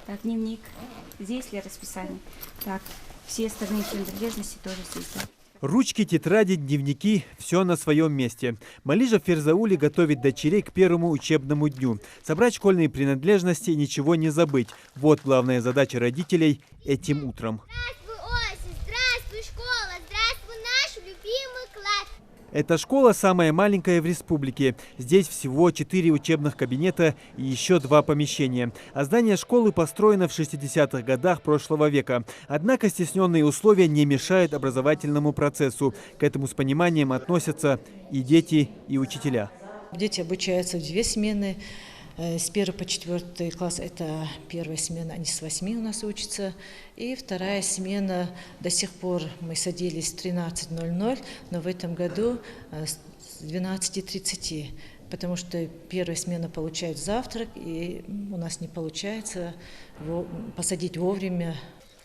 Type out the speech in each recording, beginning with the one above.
Так, дневник. Здесь ли расписание? Так, все остальные принадлежности тоже здесь, да? Ручки, тетради, дневники – все на своем месте. Малижа Ферзаули готовит дочерей к первому учебному дню. Собрать школьные принадлежности и ничего не забыть. Вот главная задача родителей этим утром. Здравствуй, осень, здравствуй, школа, здравствуй, наш любимый класс. Эта школа самая маленькая в республике. Здесь всего 4 учебных кабинета и еще 2 помещения. А здание школы построено в 60-х годах прошлого века. Однако стесненные условия не мешают образовательному процессу. К этому с пониманием относятся и дети, и учителя. Дети обучаются в 2 смены. С 1 по 4 класс это первая смена, они с 8 у нас учатся. И вторая смена, до сих пор мы садились в 13:00, но в этом году с 12:30. Потому что первая смена получает завтрак, и у нас не получается посадить вовремя.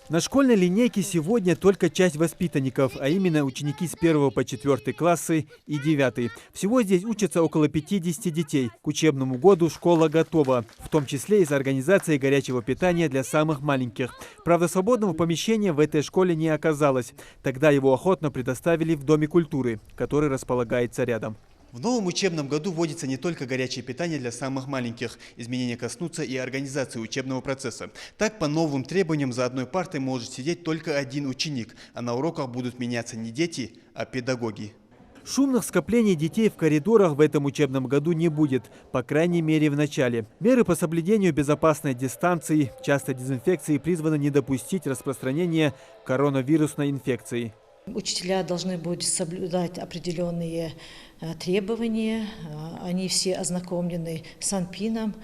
На школьной линейке сегодня только часть воспитанников, а именно ученики с 1 по 4 классы и 9. Всего здесь учатся около 50 детей. К учебному году школа готова, в том числе и с организацией горячего питания для самых маленьких. Правда, свободного помещения в этой школе не оказалось. Тогда его охотно предоставили в Доме культуры, который располагается рядом. В новом учебном году вводится не только горячее питание для самых маленьких. Изменения коснутся и организации учебного процесса. Так, по новым требованиям за одной партой может сидеть только один ученик, а на уроках будут меняться не дети, а педагоги. Шумных скоплений детей в коридорах в этом учебном году не будет, по крайней мере в начале. Меры по соблюдению безопасной дистанции, частой дезинфекции призваны не допустить распространения коронавирусной инфекции. Учителя должны будут соблюдать определенные требования, они все ознакомлены с Санпином.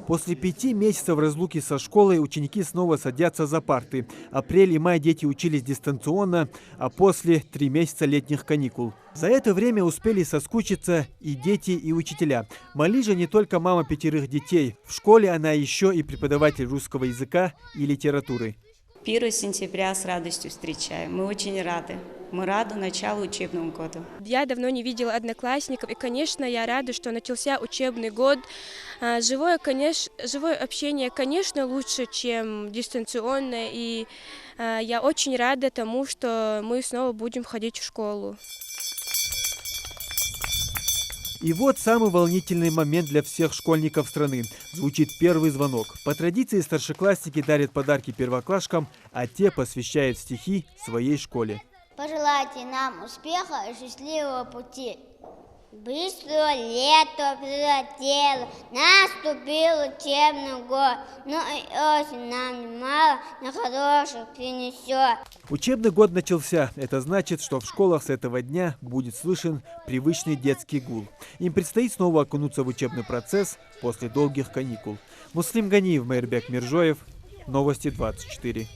После 5 месяцев разлуки со школой ученики снова садятся за парты. Апрель и май дети учились дистанционно, а после 3 месяца летних каникул. За это время успели соскучиться и дети, и учителя. Малижа не только мама 5 детей. В школе она еще и преподаватель русского языка и литературы. 1 сентября с радостью встречаем. Мы очень рады. Мы рады началу учебного года. Я давно не видела одноклассников, и, конечно, я рада, что начался учебный год. Живое общение, конечно, лучше, чем дистанционное, и я очень рада тому, что мы снова будем ходить в школу. И вот самый волнительный момент для всех школьников страны. Звучит первый звонок. По традиции старшеклассники дарят подарки первоклашкам, а те посвящают стихи своей школе. Пожелайте нам успеха и счастливого пути. Быстро лето прилетело, наступил учебный год, но и осень нам немало на хороших принесет. Учебный год начался. Это значит, что в школах с этого дня будет слышен привычный детский гул. Им предстоит снова окунуться в учебный процесс после долгих каникул. Муслим Ганиев, Мейрбек Миржоев, Новости 24.